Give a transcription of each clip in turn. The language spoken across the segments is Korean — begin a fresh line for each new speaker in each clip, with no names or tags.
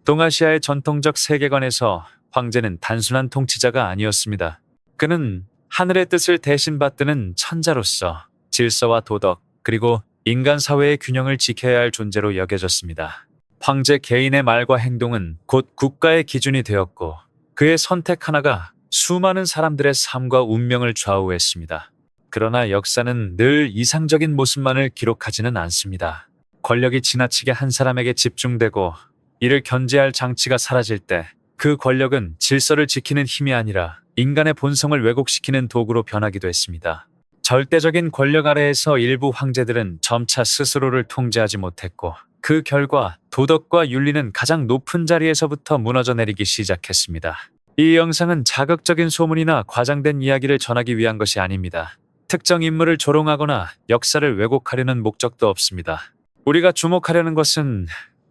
동아시아의 전통적 세계관에서 황제는 단순한 통치자가 아니었습니다. 그는 하늘의 뜻을 대신 받드는 천자로서 질서와 도덕, 그리고 인간 사회의 균형을 지켜야 할 존재로 여겨졌습니다. 황제 개인의 말과 행동은 곧 국가의 기준이 되었고, 그의 선택 하나가 수많은 사람들의 삶과 운명을 좌우했습니다. 그러나 역사는 늘 이상적인 모습만을 기록하지는 않습니다. 권력이 지나치게 한 사람에게 집중되고 이를 견제할 장치가 사라질 때 그 권력은 질서를 지키는 힘이 아니라 인간의 본성을 왜곡시키는 도구로 변하기도 했습니다. 절대적인 권력 아래에서 일부 황제들은 점차 스스로를 통제하지 못했고, 그 결과 도덕과 윤리는 가장 높은 자리에서부터 무너져 내리기 시작했습니다. 이 영상은 자극적인 소문이나 과장된 이야기를 전하기 위한 것이 아닙니다. 특정 인물을 조롱하거나 역사를 왜곡하려는 목적도 없습니다. 우리가 주목하려는 것은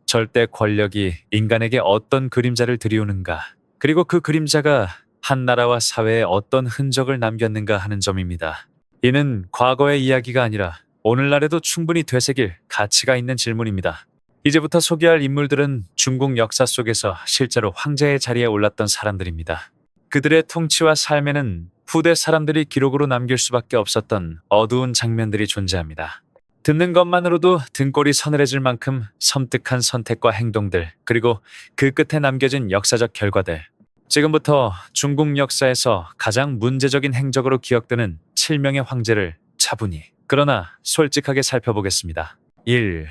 절대 권력이 인간에게 어떤 그림자를 들이우는가, 그리고 그 그림자가 한 나라와 사회에 어떤 흔적을 남겼는가 하는 점입니다. 이는 과거의 이야기가 아니라 오늘날에도 충분히 되새길 가치가 있는 질문입니다. 이제부터 소개할 인물들은 중국 역사 속에서 실제로 황제의 자리에 올랐던 사람들입니다. 그들의 통치와 삶에는 후대 사람들이 기록으로 남길 수밖에 없었던 어두운 장면들이 존재합니다. 듣는 것만으로도 등골이 서늘해질 만큼 섬뜩한 선택과 행동들, 그리고 그 끝에 남겨진 역사적 결과들. 지금부터 중국 역사에서 가장 문제적인 행적으로 기억되는 7명의 황제를 차분히, 그러나 솔직하게 살펴보겠습니다. 1.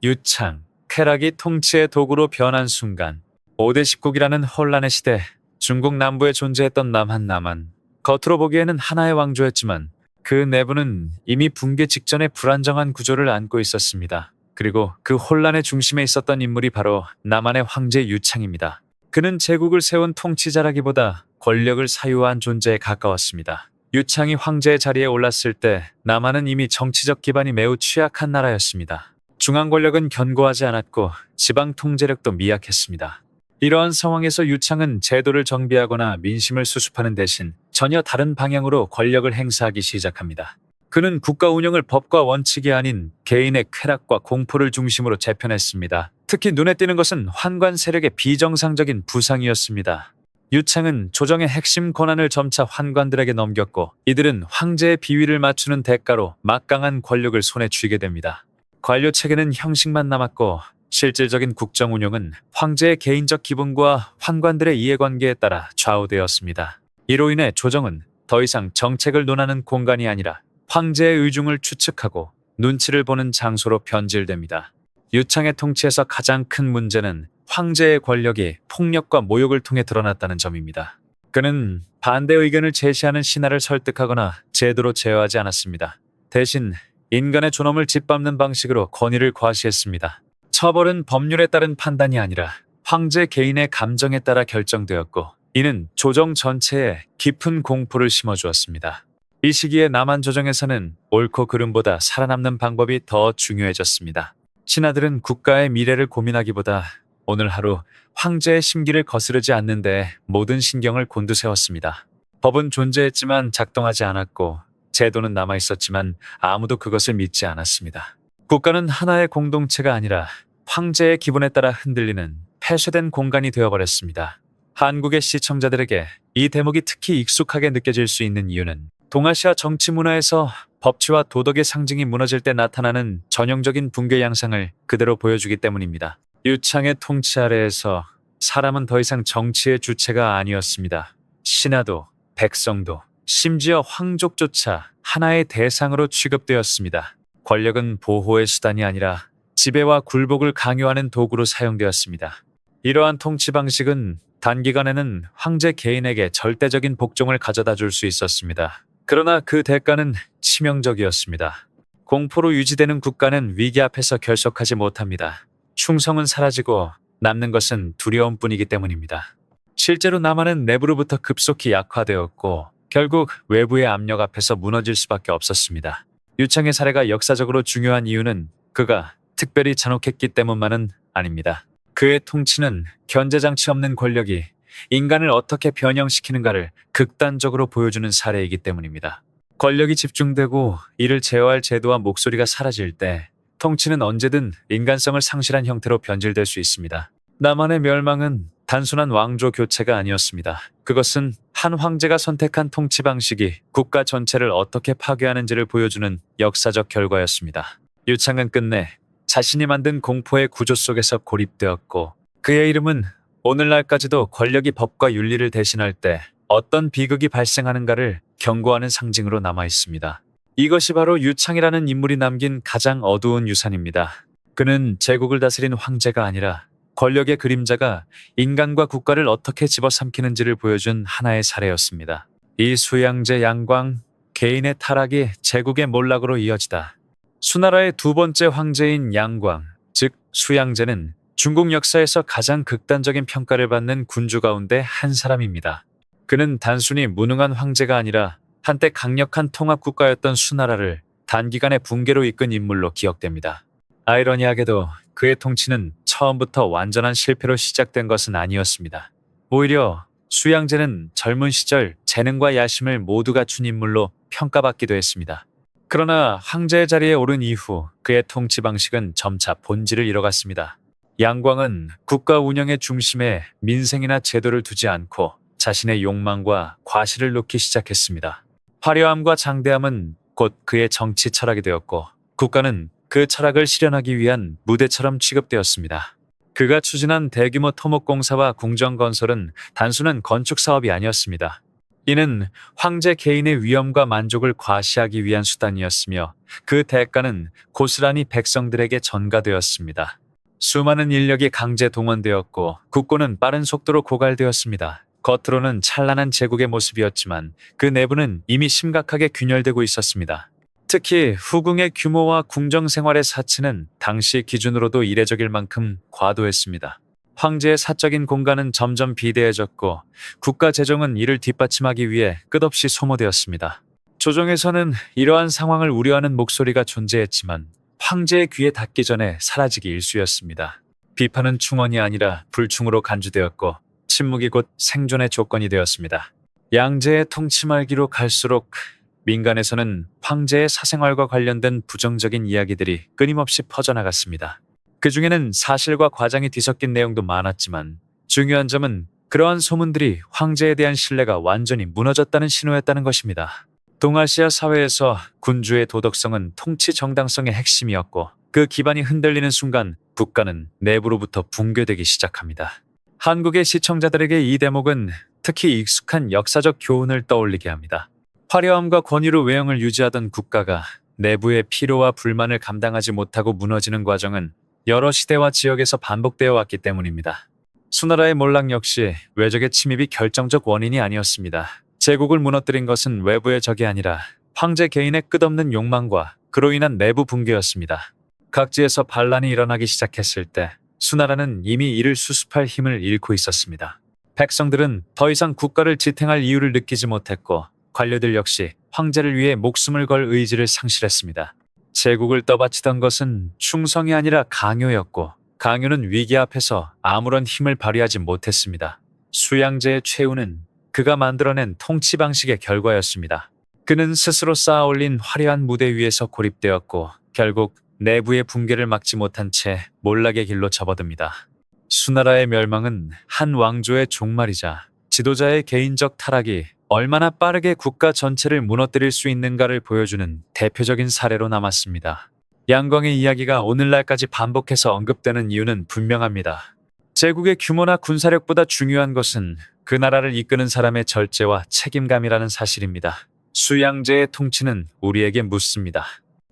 유창. 쾌락이 통치의 도구로 변한 순간. 5대 19기라는 혼란의 시대, 중국 남부에 존재했던 남한. 겉으로 보기에는 하나의 왕조였지만 그 내부는 이미 붕괴 직전의 불안정한 구조를 안고 있었습니다. 그리고 그 혼란의 중심에 있었던 인물이 바로 남한의 황제 유창입니다. 그는 제국을 세운 통치자라기보다 권력을 사유한 존재에 가까웠습니다. 유창이 황제의 자리에 올랐을 때 남한은 이미 정치적 기반이 매우 취약한 나라였습니다. 중앙 권력은 견고하지 않았고 지방 통제력도 미약했습니다. 이러한 상황에서 유창은 제도를 정비하거나 민심을 수습하는 대신 전혀 다른 방향으로 권력을 행사하기 시작합니다. 그는 국가 운영을 법과 원칙이 아닌 개인의 쾌락과 공포를 중심으로 재편했습니다. 특히 눈에 띄는 것은 환관 세력의 비정상적인 부상이었습니다. 유창은 조정의 핵심 권한을 점차 환관들에게 넘겼고, 이들은 황제의 비위를 맞추는 대가로 막강한 권력을 손에 쥐게 됩니다. 관료 체계는 형식만 남았고 실질적인 국정 운영은 황제의 개인적 기분과 환관들의 이해관계에 따라 좌우되었습니다. 이로 인해 조정은 더 이상 정책을 논하는 공간이 아니라 황제의 의중을 추측하고 눈치를 보는 장소로 변질됩니다. 유창의 통치에서 가장 큰 문제는 황제의 권력이 폭력과 모욕을 통해 드러났다는 점입니다. 그는 반대 의견을 제시하는 신하를 설득하거나 제도로 제어하지 않았습니다. 대신 인간의 존엄을 짓밟는 방식으로 권위를 과시했습니다. 처벌은 법률에 따른 판단이 아니라 황제 개인의 감정에 따라 결정되었고, 이는 조정 전체에 깊은 공포를 심어주었습니다. 이 시기에 남한 조정에서는 옳고 그름보다 살아남는 방법이 더 중요해졌습니다. 신하들은 국가의 미래를 고민하기보다 오늘 하루 황제의 심기를 거스르지 않는 데 모든 신경을 곤두세웠습니다. 법은 존재했지만 작동하지 않았고, 제도는 남아있었지만 아무도 그것을 믿지 않았습니다. 국가는 하나의 공동체가 아니라 황제의 기분에 따라 흔들리는 폐쇄된 공간이 되어버렸습니다. 한국의 시청자들에게 이 대목이 특히 익숙하게 느껴질 수 있는 이유는 동아시아 정치 문화에서 법치와 도덕의 상징이 무너질 때 나타나는 전형적인 붕괴 양상을 그대로 보여주기 때문입니다. 유창의 통치 아래에서 사람은 더 이상 정치의 주체가 아니었습니다. 신하도, 백성도, 심지어 황족조차 하나의 대상으로 취급되었습니다. 권력은 보호의 수단이 아니라 지배와 굴복을 강요하는 도구로 사용되었습니다. 이러한 통치 방식은 단기간에는 황제 개인에게 절대적인 복종을 가져다 줄 수 있었습니다. 그러나 그 대가는 치명적이었습니다. 공포로 유지되는 국가는 위기 앞에서 결속하지 못합니다. 충성은 사라지고 남는 것은 두려움뿐이기 때문입니다. 실제로 남한은 내부로부터 급속히 약화되었고 결국 외부의 압력 앞에서 무너질 수밖에 없었습니다. 유창의 사례가 역사적으로 중요한 이유는 그가 특별히 잔혹했기 때문만은 아닙니다. 그의 통치는 견제장치 없는 권력이 인간을 어떻게 변형시키는가를 극단적으로 보여주는 사례이기 때문입니다. 권력이 집중되고 이를 제어할 제도와 목소리가 사라질 때 통치는 언제든 인간성을 상실한 형태로 변질될 수 있습니다. 남한의 멸망은 단순한 왕조 교체가 아니었습니다. 그것은 한 황제가 선택한 통치 방식이 국가 전체를 어떻게 파괴하는지를 보여주는 역사적 결과였습니다. 유창은 끝내 자신이 만든 공포의 구조 속에서 고립되었고, 그의 이름은 오늘날까지도 권력이 법과 윤리를 대신할 때 어떤 비극이 발생하는가를 경고하는 상징으로 남아 있습니다. 이것이 바로 유창이라는 인물이 남긴 가장 어두운 유산입니다. 그는 제국을 다스린 황제가 아니라 권력의 그림자가 인간과 국가를 어떻게 집어삼키는지를 보여준 하나의 사례였습니다. 이 수양제 양광, 개인의 타락이 제국의 몰락으로 이어지다. 수나라의 두 번째 황제인 양광, 즉 수양제는 중국 역사에서 가장 극단적인 평가를 받는 군주 가운데 한 사람입니다. 그는 단순히 무능한 황제가 아니라 한때 강력한 통합국가였던 수나라를 단기간의 붕괴로 이끈 인물로 기억됩니다. 아이러니하게도 그의 통치는 처음부터 완전한 실패로 시작된 것은 아니었습니다. 오히려 수양제는 젊은 시절 재능과 야심을 모두 갖춘 인물로 평가받기도 했습니다. 그러나 황제의 자리에 오른 이후 그의 통치 방식은 점차 본질을 잃어갔습니다. 양광은 국가 운영의 중심에 민생이나 제도를 두지 않고 자신의 욕망과 과시를 놓기 시작했습니다. 화려함과 장대함은 곧 그의 정치 철학이 되었고, 국가는 그 철학을 실현하기 위한 무대처럼 취급되었습니다. 그가 추진한 대규모 토목공사와 궁정건설은 단순한 건축 사업이 아니었습니다. 이는 황제 개인의 위엄과 만족을 과시하기 위한 수단이었으며, 그 대가는 고스란히 백성들에게 전가되었습니다. 수많은 인력이 강제 동원되었고 국고는 빠른 속도로 고갈되었습니다. 겉으로는 찬란한 제국의 모습이었지만 그 내부는 이미 심각하게 균열되고 있었습니다. 특히 후궁의 규모와 궁정 생활의 사치는 당시 기준으로도 이례적일 만큼 과도했습니다. 황제의 사적인 공간은 점점 비대해졌고 국가 재정은 이를 뒷받침하기 위해 끝없이 소모되었습니다. 조정에서는 이러한 상황을 우려하는 목소리가 존재했지만 황제의 귀에 닿기 전에 사라지기 일쑤였습니다. 비판은 충언이 아니라 불충으로 간주되었고 침묵이 곧 생존의 조건이 되었습니다. 양제의 통치 말기로 갈수록 민간에서는 황제의 사생활과 관련된 부정적인 이야기들이 끊임없이 퍼져나갔습니다. 그 중에는 사실과 과장이 뒤섞인 내용도 많았지만 중요한 점은 그러한 소문들이 황제에 대한 신뢰가 완전히 무너졌다는 신호였다는 것입니다. 동아시아 사회에서 군주의 도덕성은 통치 정당성의 핵심이었고 그 기반이 흔들리는 순간 국가는 내부로부터 붕괴되기 시작합니다. 한국의 시청자들에게 이 대목은 특히 익숙한 역사적 교훈을 떠올리게 합니다. 화려함과 권위로 외형을 유지하던 국가가 내부의 피로와 불만을 감당하지 못하고 무너지는 과정은 여러 시대와 지역에서 반복되어 왔기 때문입니다. 수나라의 몰락 역시 외적의 침입이 결정적 원인이 아니었습니다. 제국을 무너뜨린 것은 외부의 적이 아니라 황제 개인의 끝없는 욕망과 그로 인한 내부 붕괴였습니다. 각지에서 반란이 일어나기 시작했을 때 수나라는 이미 이를 수습할 힘을 잃고 있었습니다. 백성들은 더 이상 국가를 지탱할 이유를 느끼지 못했고 관료들 역시 황제를 위해 목숨을 걸 의지를 상실했습니다. 제국을 떠받치던 것은 충성이 아니라 강요였고 강요는 위기 앞에서 아무런 힘을 발휘하지 못했습니다. 수양제의 최후는 그가 만들어낸 통치 방식의 결과였습니다. 그는 스스로 쌓아올린 화려한 무대 위에서 고립되었고 결국 내부의 붕괴를 막지 못한 채 몰락의 길로 접어듭니다. 수나라의 멸망은 한 왕조의 종말이자 지도자의 개인적 타락이 얼마나 빠르게 국가 전체를 무너뜨릴 수 있는가를 보여주는 대표적인 사례로 남았습니다. 양광의 이야기가 오늘날까지 반복해서 언급되는 이유는 분명합니다. 제국의 규모나 군사력보다 중요한 것은 그 나라를 이끄는 사람의 절제와 책임감이라는 사실입니다. 수양제의 통치는 우리에게 묻습니다.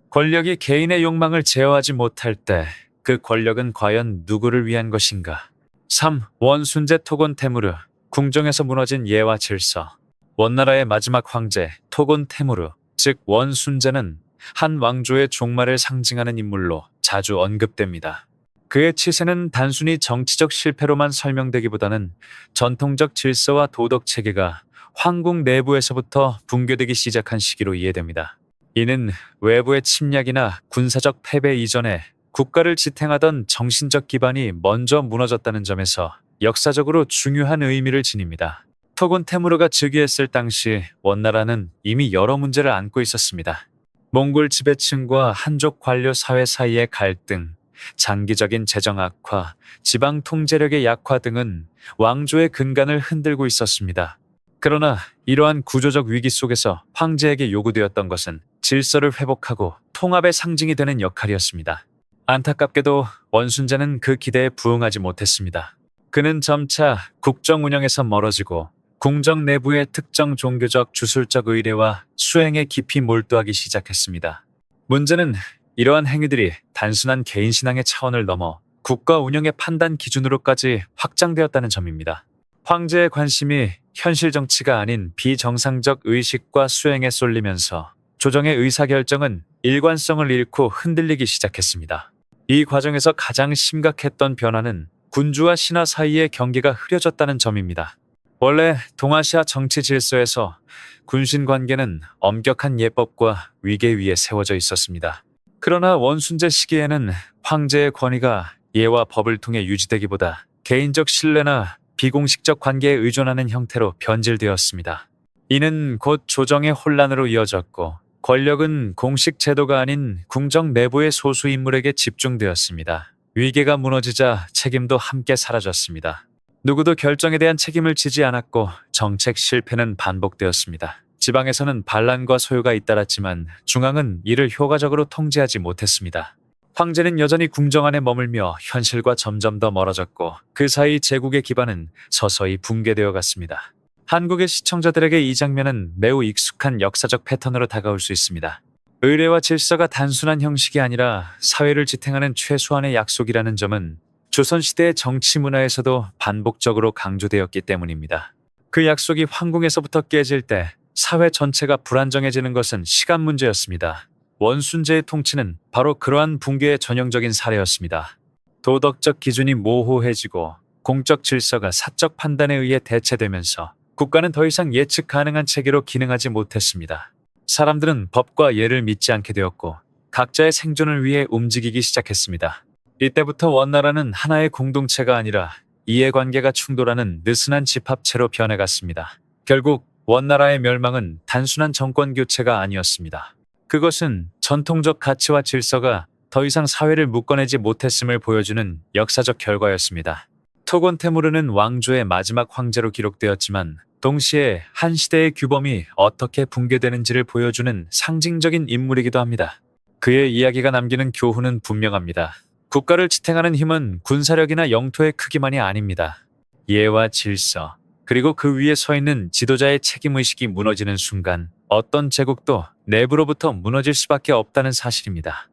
권력이 개인의 욕망을 제어하지 못할 때 그 권력은 과연 누구를 위한 것인가? 3. 원순제 토곤 테무르, 궁정에서 무너진 예와 질서. 원나라의 마지막 황제 토곤 테무르, 즉 원순제는 한 왕조의 종말을 상징하는 인물로 자주 언급됩니다. 그의 치세는 단순히 정치적 실패로만 설명되기보다는 전통적 질서와 도덕 체계가 황궁 내부에서부터 붕괴되기 시작한 시기로 이해됩니다. 이는 외부의 침략이나 군사적 패배 이전에 국가를 지탱하던 정신적 기반이 먼저 무너졌다는 점에서 역사적으로 중요한 의미를 지닙니다. 토곤 테무르가 즉위했을 당시 원나라는 이미 여러 문제를 안고 있었습니다. 몽골 지배층과 한족 관료 사회 사이의 갈등, 장기적인 재정 악화, 지방 통제력의 약화 등은 왕조의 근간을 흔들고 있었습니다. 그러나 이러한 구조적 위기 속에서 황제에게 요구되었던 것은 질서를 회복하고 통합의 상징이 되는 역할이었습니다. 안타깝게도 원순자는 그 기대에 부응하지 못했습니다. 그는 점차 국정 운영에서 멀어지고 궁정 내부의 특정 종교적 주술적 의례와 수행에 깊이 몰두하기 시작했습니다. 문제는 이러한 행위들이 단순한 개인 신앙의 차원을 넘어 국가 운영의 판단 기준으로까지 확장되었다는 점입니다. 황제의 관심이 현실 정치가 아닌 비정상적 의식과 수행에 쏠리면서 조정의 의사결정은 일관성을 잃고 흔들리기 시작했습니다. 이 과정에서 가장 심각했던 변화는 군주와 신하 사이의 경계가 흐려졌다는 점입니다. 원래 동아시아 정치 질서에서 군신 관계는 엄격한 예법과 위계 위에 세워져 있었습니다. 그러나 원순제 시기에는 황제의 권위가 예와 법을 통해 유지되기보다 개인적 신뢰나 비공식적 관계에 의존하는 형태로 변질되었습니다. 이는 곧 조정의 혼란으로 이어졌고 권력은 공식 제도가 아닌 궁정 내부의 소수 인물에게 집중되었습니다. 위계가 무너지자 책임도 함께 사라졌습니다. 누구도 결정에 대한 책임을 지지 않았고 정책 실패는 반복되었습니다. 지방에서는 반란과 소요가 잇따랐지만 중앙은 이를 효과적으로 통제하지 못했습니다. 황제는 여전히 궁정 안에 머물며 현실과 점점 더 멀어졌고 그 사이 제국의 기반은 서서히 붕괴되어 갔습니다. 한국의 시청자들에게 이 장면은 매우 익숙한 역사적 패턴으로 다가올 수 있습니다. 의례와 질서가 단순한 형식이 아니라 사회를 지탱하는 최소한의 약속이라는 점은 조선시대의 정치 문화에서도 반복적으로 강조되었기 때문입니다. 그 약속이 황궁에서부터 깨질 때 사회 전체가 불안정해지는 것은 시간 문제였습니다. 원순제의 통치는 바로 그러한 붕괴의 전형적인 사례였습니다. 도덕적 기준이 모호해지고 공적 질서가 사적 판단에 의해 대체되면서 국가는 더 이상 예측 가능한 체계로 기능하지 못했습니다. 사람들은 법과 예를 믿지 않게 되었고 각자의 생존을 위해 움직이기 시작했습니다. 이때부터 원나라는 하나의 공동체가 아니라 이해관계가 충돌하는 느슨한 집합체로 변해갔습니다. 결국 원나라의 멸망은 단순한 정권 교체가 아니었습니다. 그것은 전통적 가치와 질서가 더 이상 사회를 묶어내지 못했음을 보여주는 역사적 결과였습니다. 토곤 테무르는 왕조의 마지막 황제로 기록되었지만 동시에 한 시대의 규범이 어떻게 붕괴되는지를 보여주는 상징적인 인물이기도 합니다. 그의 이야기가 남기는 교훈은 분명합니다. 국가를 지탱하는 힘은 군사력이나 영토의 크기만이 아닙니다. 예와 질서, 그리고 그 위에 서 있는 지도자의 책임의식이 무너지는 순간 어떤 제국도 내부로부터 무너질 수밖에 없다는 사실입니다.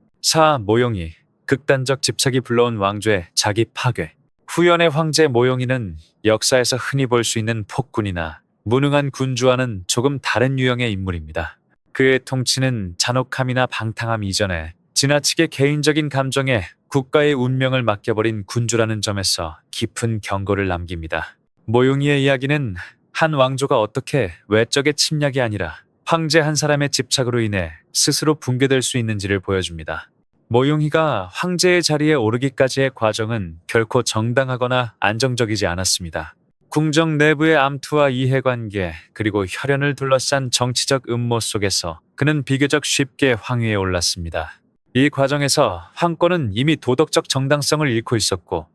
모용이, 극단적 집착이 불러온 왕조의 자기 파괴. 후연의 황제 모용이는 역사에서 흔히 볼 수 있는 폭군이나 무능한 군주와는 조금 다른 유형의 인물입니다. 그의 통치는 잔혹함이나 방탕함 이전에 지나치게 개인적인 감정에 국가의 운명을 맡겨버린 군주라는 점에서 깊은 경고를 남깁니다. 모용이의 이야기는 한 왕조가 어떻게 외적의 침략이 아니라 황제 한 사람의 집착으로 인해 스스로 붕괴될 수 있는지를 보여줍니다. 모용이가 황제의 자리에 오르기까지의 과정은 결코 정당하거나 안정적이지 않았습니다. 궁정 내부의 암투와 이해관계, 그리고 혈연을 둘러싼 정치적 음모 속에서 그는 비교적 쉽게 황위에 올랐습니다. 이 과정에서 황권은 이미 도덕적 정당성을 잃고 있었고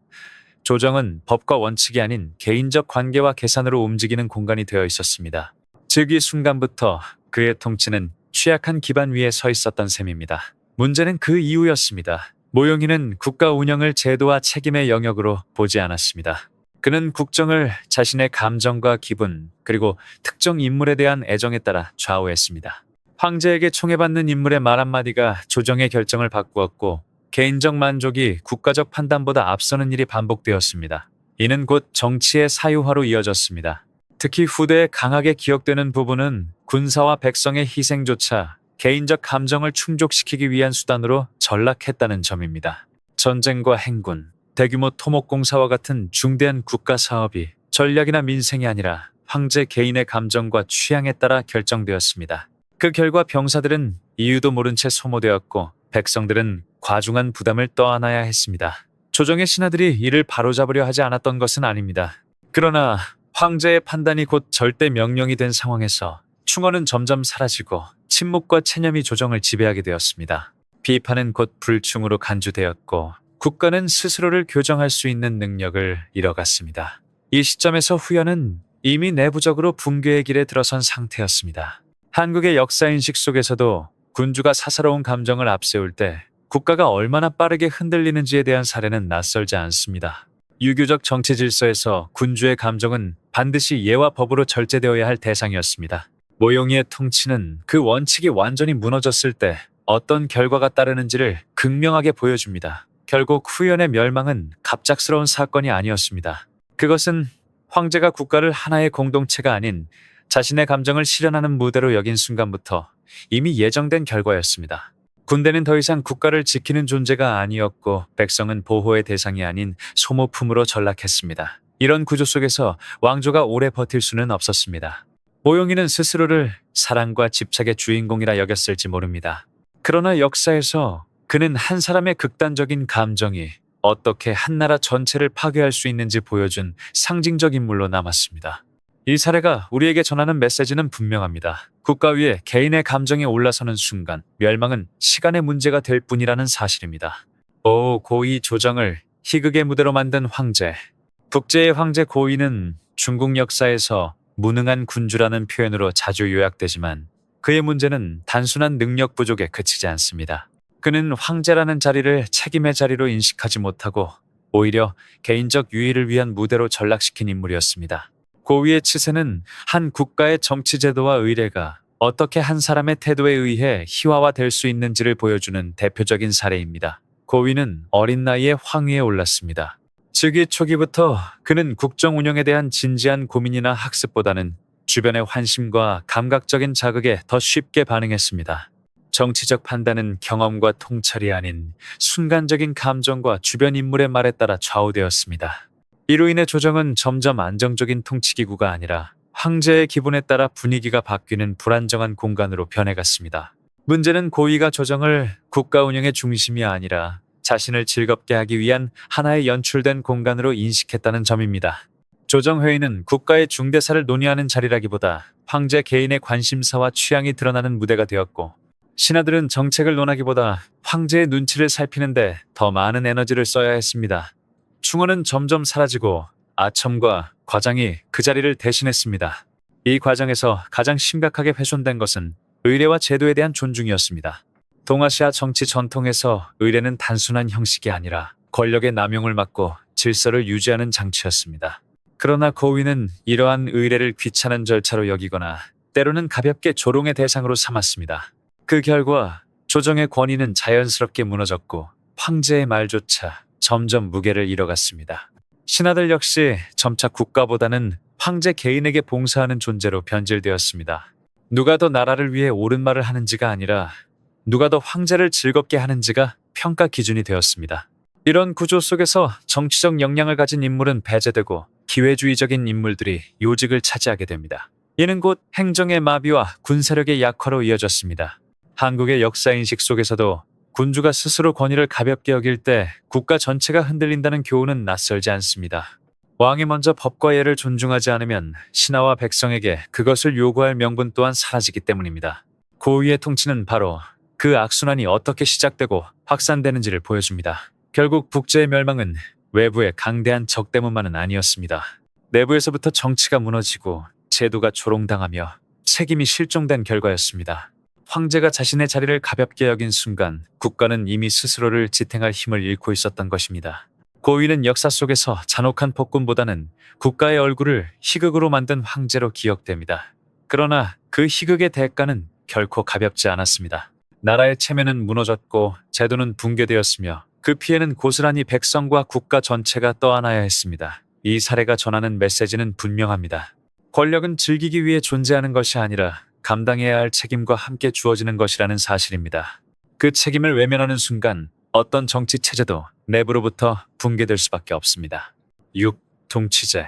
조정은 법과 원칙이 아닌 개인적 관계와 계산으로 움직이는 공간이 되어 있었습니다. 즉 이 순간부터 그의 통치는 취약한 기반 위에 서 있었던 셈입니다. 문제는 그 이후였습니다. 모용이는 국가 운영을 제도와 책임의 영역으로 보지 않았습니다. 그는 국정을 자신의 감정과 기분, 그리고 특정 인물에 대한 애정에 따라 좌우했습니다. 황제에게 총애받는 인물의 말 한마디가 조정의 결정을 바꾸었고 개인적 만족이 국가적 판단보다 앞서는 일이 반복되었습니다. 이는 곧 정치의 사유화로 이어졌습니다. 특히 후대에 강하게 기억되는 부분은 군사와 백성의 희생조차 개인적 감정을 충족시키기 위한 수단으로 전락했다는 점입니다. 전쟁과 행군, 대규모 토목공사와 같은 중대한 국가 사업이 전략이나 민생이 아니라 황제 개인의 감정과 취향에 따라 결정되었습니다. 그 결과 병사들은 이유도 모른 채 소모되었고 백성들은 과중한 부담을 떠안아야 했습니다. 조정의 신하들이 이를 바로잡으려 하지 않았던 것은 아닙니다. 그러나 황제의 판단이 곧 절대 명령이 된 상황에서 충언은 점점 사라지고 침묵과 체념이 조정을 지배하게 되었습니다. 비판은 곧 불충으로 간주되었고 국가는 스스로를 교정할 수 있는 능력을 잃어갔습니다. 이 시점에서 후연은 이미 내부적으로 붕괴의 길에 들어선 상태였습니다. 한국의 역사인식 속에서도 군주가 사사로운 감정을 앞세울 때 국가가 얼마나 빠르게 흔들리는지에 대한 사례는 낯설지 않습니다. 유교적 정치 질서에서 군주의 감정은 반드시 예와 법으로 절제되어야 할 대상이었습니다. 모용이의 통치는 그 원칙이 완전히 무너졌을 때 어떤 결과가 따르는지를 극명하게 보여줍니다. 결국 후연의 멸망은 갑작스러운 사건이 아니었습니다. 그것은 황제가 국가를 하나의 공동체가 아닌 자신의 감정을 실현하는 무대로 여긴 순간부터 이미 예정된 결과였습니다. 군대는 더 이상 국가를 지키는 존재가 아니었고 백성은 보호의 대상이 아닌 소모품으로 전락했습니다. 이런 구조 속에서 왕조가 오래 버틸 수는 없었습니다. 모용이는 스스로를 사랑과 집착의 주인공이라 여겼을지 모릅니다. 그러나 역사에서 그는 한 사람의 극단적인 감정이 어떻게 한 나라 전체를 파괴할 수 있는지 보여준 상징적 인물로 남았습니다. 이 사례가 우리에게 전하는 메시지는 분명합니다. 국가 위에 개인의 감정이 올라서는 순간 멸망은 시간의 문제가 될 뿐이라는 사실입니다. 고이 조정을 희극의 무대로 만든 황제. 국제의 황제 고이는 중국 역사에서 무능한 군주라는 표현으로 자주 요약되지만 그의 문제는 단순한 능력 부족에 그치지 않습니다. 그는 황제라는 자리를 책임의 자리로 인식하지 못하고 오히려 개인적 유의를 위한 무대로 전락시킨 인물이었습니다. 고위의 치세는 한 국가의 정치 제도와 의례가 어떻게 한 사람의 태도에 의해 희화화될 수 있는지를 보여주는 대표적인 사례입니다. 고위는 어린 나이에 황위에 올랐습니다. 즉위 초기부터 그는 국정 운영에 대한 진지한 고민이나 학습보다는 주변의 환심과 감각적인 자극에 더 쉽게 반응했습니다. 정치적 판단은 경험과 통찰이 아닌 순간적인 감정과 주변 인물의 말에 따라 좌우되었습니다. 이로 인해 조정은 점점 안정적인 통치기구가 아니라 황제의 기분에 따라 분위기가 바뀌는 불안정한 공간으로 변해갔습니다. 문제는 고위가 조정을 국가 운영의 중심이 아니라 자신을 즐겁게 하기 위한 하나의 연출된 공간으로 인식했다는 점입니다. 조정회의는 국가의 중대사를 논의하는 자리라기보다 황제 개인의 관심사와 취향이 드러나는 무대가 되었고 신하들은 정책을 논하기보다 황제의 눈치를 살피는데 더 많은 에너지를 써야 했습니다. 충언은 점점 사라지고 아첨과 과장이 그 자리를 대신했습니다. 이 과정에서 가장 심각하게 훼손된 것은 의례와 제도에 대한 존중이었습니다. 동아시아 정치 전통에서 의례는 단순한 형식이 아니라 권력의 남용을 막고 질서를 유지하는 장치였습니다. 그러나 고위는 이러한 의례를 귀찮은 절차로 여기거나 때로는 가볍게 조롱의 대상으로 삼았습니다. 그 결과 조정의 권위는 자연스럽게 무너졌고 황제의 말조차 점점 무게를 잃어갔습니다. 신하들 역시 점차 국가보다는 황제 개인에게 봉사하는 존재로 변질되었습니다. 누가 더 나라를 위해 옳은 말을 하는지가 아니라 누가 더 황제를 즐겁게 하는지가 평가 기준이 되었습니다. 이런 구조 속에서 정치적 역량을 가진 인물은 배제되고 기회주의적인 인물들이 요직을 차지하게 됩니다. 이는 곧 행정의 마비와 군사력의 약화로 이어졌습니다. 한국의 역사인식 속에서도 군주가 스스로 권위를 가볍게 여길 때 국가 전체가 흔들린다는 교훈은 낯설지 않습니다. 왕이 먼저 법과 예를 존중하지 않으면 신하와 백성에게 그것을 요구할 명분 또한 사라지기 때문입니다. 고위의 통치는 바로 그 악순환이 어떻게 시작되고 확산되는지를 보여줍니다. 결국 국제의 멸망은 외부의 강대한 적 때문만은 아니었습니다. 내부에서부터 정치가 무너지고 제도가 조롱당하며 책임이 실종된 결과였습니다. 황제가 자신의 자리를 가볍게 여긴 순간 국가는 이미 스스로를 지탱할 힘을 잃고 있었던 것입니다. 고위는 역사 속에서 잔혹한 폭군보다는 국가의 얼굴을 희극으로 만든 황제로 기억됩니다. 그러나 그 희극의 대가는 결코 가볍지 않았습니다. 나라의 체면은 무너졌고 제도는 붕괴되었으며 그 피해는 고스란히 백성과 국가 전체가 떠안아야 했습니다. 이 사례가 전하는 메시지는 분명합니다. 권력은 즐기기 위해 존재하는 것이 아니라 감당해야 할 책임과 함께 주어지는 것이라는 사실입니다. 그 책임을 외면하는 순간 어떤 정치 체제도 내부로부터 붕괴될 수밖에 없습니다. 6. 통치제.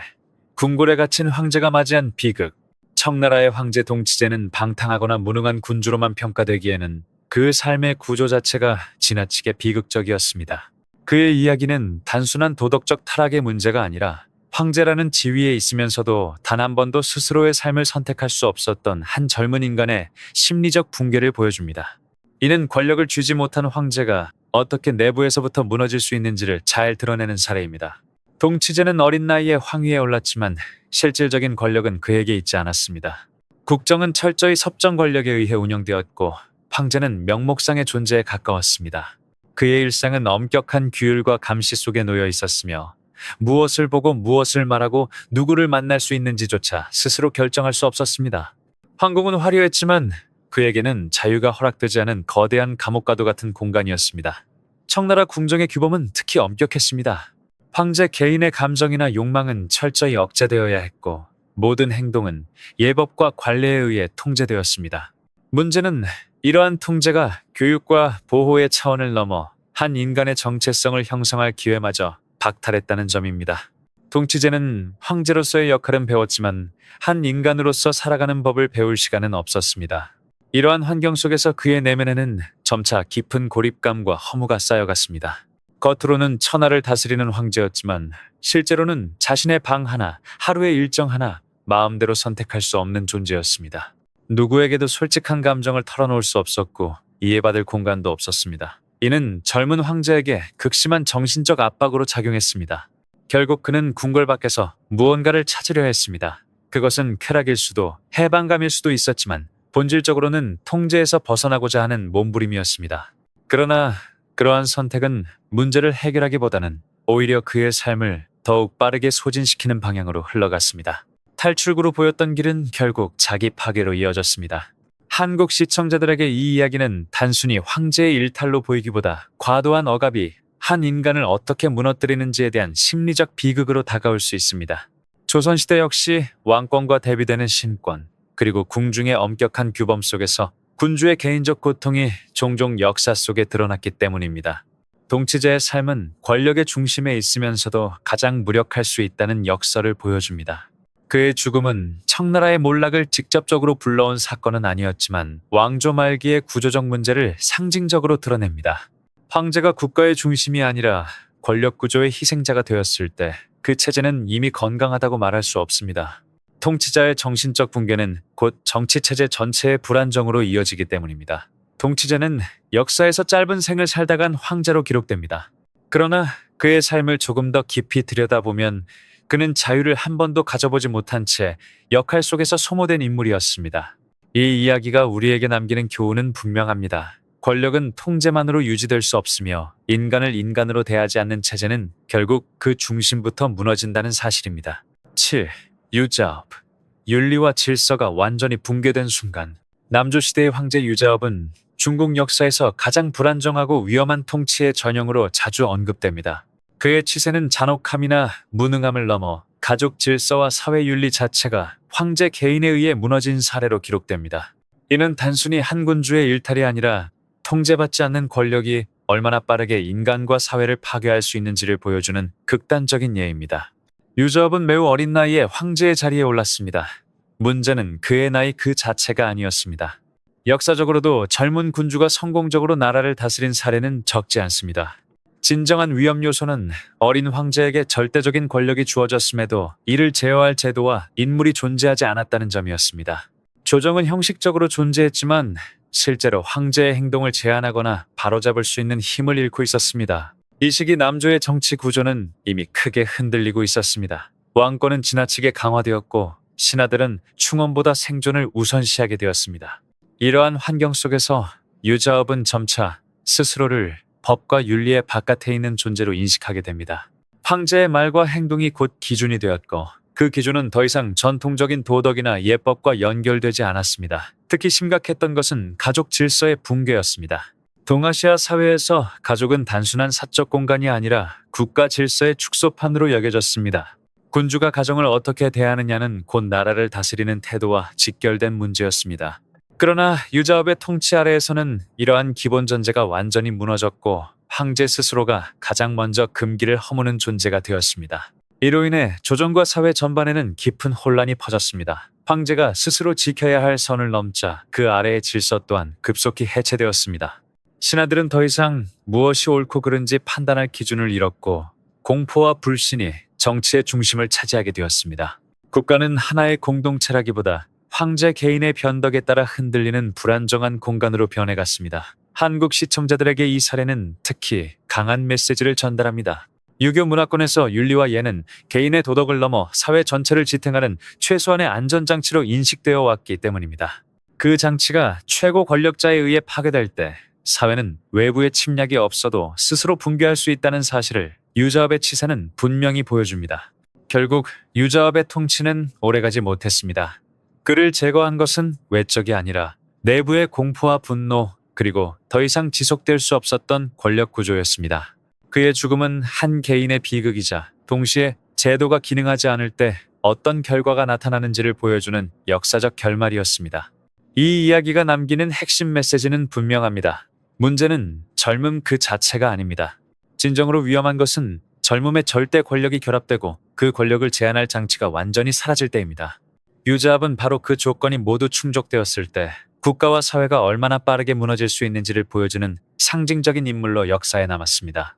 궁궐에 갇힌 황제가 맞이한 비극. 청나라의 황제 통치제는 방탕하거나 무능한 군주로만 평가되기에는 그 삶의 구조 자체가 지나치게 비극적이었습니다. 그의 이야기는 단순한 도덕적 타락의 문제가 아니라 황제라는 지위에 있으면서도 단 한 번도 스스로의 삶을 선택할 수 없었던 한 젊은 인간의 심리적 붕괴를 보여줍니다. 이는 권력을 쥐지 못한 황제가 어떻게 내부에서부터 무너질 수 있는지를 잘 드러내는 사례입니다. 동치제는 어린 나이에 황위에 올랐지만 실질적인 권력은 그에게 있지 않았습니다. 국정은 철저히 섭정 권력에 의해 운영되었고 황제는 명목상의 존재에 가까웠습니다. 그의 일상은 엄격한 규율과 감시 속에 놓여 있었으며 무엇을 보고 무엇을 말하고 누구를 만날 수 있는지조차 스스로 결정할 수 없었습니다. 황궁은 화려했지만 그에게는 자유가 허락되지 않은 거대한 감옥과도 같은 공간이었습니다. 청나라 궁정의 규범은 특히 엄격했습니다. 황제 개인의 감정이나 욕망은 철저히 억제되어야 했고 모든 행동은 예법과 관례에 의해 통제되었습니다. 문제는 이러한 통제가 교육과 보호의 차원을 넘어 한 인간의 정체성을 형성할 기회마저 박탈했다는 점입니다. 동치제는 황제로서의 역할은 배웠지만 한 인간으로서 살아가는 법을 배울 시간은 없었습니다. 이러한 환경 속에서 그의 내면에는 점차 깊은 고립감과 허무가 쌓여갔습니다. 겉으로는 천하를 다스리는 황제였지만 실제로는 자신의 방 하나, 하루의 일정 하나 마음대로 선택할 수 없는 존재였습니다. 누구에게도 솔직한 감정을 털어놓을 수 없었고 이해받을 공간도 없었습니다. 이는 젊은 황제에게 극심한 정신적 압박으로 작용했습니다. 결국 그는 궁궐 밖에서 무언가를 찾으려 했습니다. 그것은 쾌락일 수도 해방감일 수도 있었지만 본질적으로는 통제에서 벗어나고자 하는 몸부림이었습니다. 그러나 그러한 선택은 문제를 해결하기보다는 오히려 그의 삶을 더욱 빠르게 소진시키는 방향으로 흘러갔습니다. 탈출구로 보였던 길은 결국 자기 파괴로 이어졌습니다. 한국 시청자들에게 이 이야기는 단순히 황제의 일탈로 보이기보다 과도한 억압이 한 인간을 어떻게 무너뜨리는지에 대한 심리적 비극으로 다가올 수 있습니다. 조선시대 역시 왕권과 대비되는 신권, 그리고 궁중의 엄격한 규범 속에서 군주의 개인적 고통이 종종 역사 속에 드러났기 때문입니다. 동치제의 삶은 권력의 중심에 있으면서도 가장 무력할 수 있다는 역설을 보여줍니다. 그의 죽음은 청나라의 몰락을 직접적으로 불러온 사건은 아니었지만 왕조 말기의 구조적 문제를 상징적으로 드러냅니다. 황제가 국가의 중심이 아니라 권력 구조의 희생자가 되었을 때 그 체제는 이미 건강하다고 말할 수 없습니다. 통치자의 정신적 붕괴는 곧 정치체제 전체의 불안정으로 이어지기 때문입니다. 동치제는 역사에서 짧은 생을 살다간 황제로 기록됩니다. 그러나 그의 삶을 조금 더 깊이 들여다보면 그는 자유를 한 번도 가져보지 못한 채 역할 속에서 소모된 인물이었습니다. 이 이야기가 우리에게 남기는 교훈은 분명합니다. 권력은 통제만으로 유지될 수 없으며 인간을 인간으로 대하지 않는 체제는 결국 그 중심부터 무너진다는 사실입니다. 7. 유자업. 윤리와 질서가 완전히 붕괴된 순간 남조시대의 황제 유자업은 중국 역사에서 가장 불안정하고 위험한 통치의 전형으로 자주 언급됩니다. 그의 치세는 잔혹함이나 무능함을 넘어 가족 질서와 사회 윤리 자체가 황제 개인에 의해 무너진 사례로 기록됩니다. 이는 단순히 한 군주의 일탈이 아니라 통제받지 않는 권력이 얼마나 빠르게 인간과 사회를 파괴할 수 있는지를 보여주는 극단적인 예입니다. 유자업은 매우 어린 나이에 황제의 자리에 올랐습니다. 문제는 그의 나이 그 자체가 아니었습니다. 역사적으로도 젊은 군주가 성공적으로 나라를 다스린 사례는 적지 않습니다. 진정한 위험 요소는 어린 황제에게 절대적인 권력이 주어졌음에도 이를 제어할 제도와 인물이 존재하지 않았다는 점이었습니다. 조정은 형식적으로 존재했지만 실제로 황제의 행동을 제한하거나 바로잡을 수 있는 힘을 잃고 있었습니다. 이 시기 남조의 정치 구조는 이미 크게 흔들리고 있었습니다. 왕권은 지나치게 강화되었고 신하들은 충원보다 생존을 우선시하게 되었습니다. 이러한 환경 속에서 유자업은 점차 스스로를 법과 윤리의 바깥에 있는 존재로 인식하게 됩니다. 황제의 말과 행동이 곧 기준이 되었고 그 기준은 더 이상 전통적인 도덕이나 예법과 연결되지 않았습니다. 특히 심각했던 것은 가족 질서의 붕괴였습니다. 동아시아 사회에서 가족은 단순한 사적 공간이 아니라 국가 질서의 축소판으로 여겨졌습니다. 군주가 가정을 어떻게 대하느냐는 곧 나라를 다스리는 태도와 직결된 문제였습니다. 그러나 유자업의 통치 아래에서는 이러한 기본 전제가 완전히 무너졌고 황제 스스로가 가장 먼저 금기를 허무는 존재가 되었습니다. 이로 인해 조정과 사회 전반에는 깊은 혼란이 퍼졌습니다. 황제가 스스로 지켜야 할 선을 넘자 그 아래의 질서 또한 급속히 해체되었습니다. 신하들은 더 이상 무엇이 옳고 그른지 판단할 기준을 잃었고 공포와 불신이 정치의 중심을 차지하게 되었습니다. 국가는 하나의 공동체라기보다 황제 개인의 변덕에 따라 흔들리는 불안정한 공간으로 변해갔습니다. 한국 시청자들에게 이 사례는 특히 강한 메시지를 전달합니다. 유교 문화권에서 윤리와 예는 개인의 도덕을 넘어 사회 전체를 지탱하는 최소한의 안전장치로 인식되어 왔기 때문입니다. 그 장치가 최고 권력자에 의해 파괴될 때 사회는 외부의 침략이 없어도 스스로 붕괴할 수 있다는 사실을 유자업의 치사는 분명히 보여줍니다. 결국 유자업의 통치는 오래가지 못했습니다. 그를 제거한 것은 외적이 아니라 내부의 공포와 분노, 그리고 더 이상 지속될 수 없었던 권력 구조였습니다. 그의 죽음은 한 개인의 비극이자 동시에 제도가 기능하지 않을 때 어떤 결과가 나타나는지를 보여주는 역사적 결말이었습니다. 이 이야기가 남기는 핵심 메시지는 분명합니다. 문제는 젊음 그 자체가 아닙니다. 진정으로 위험한 것은 젊음의 절대 권력이 결합되고 그 권력을 제한할 장치가 완전히 사라질 때입니다. 유자압은 바로 그 조건이 모두 충족되었을 때 국가와 사회가 얼마나 빠르게 무너질 수 있는지를 보여주는 상징적인 인물로 역사에 남았습니다.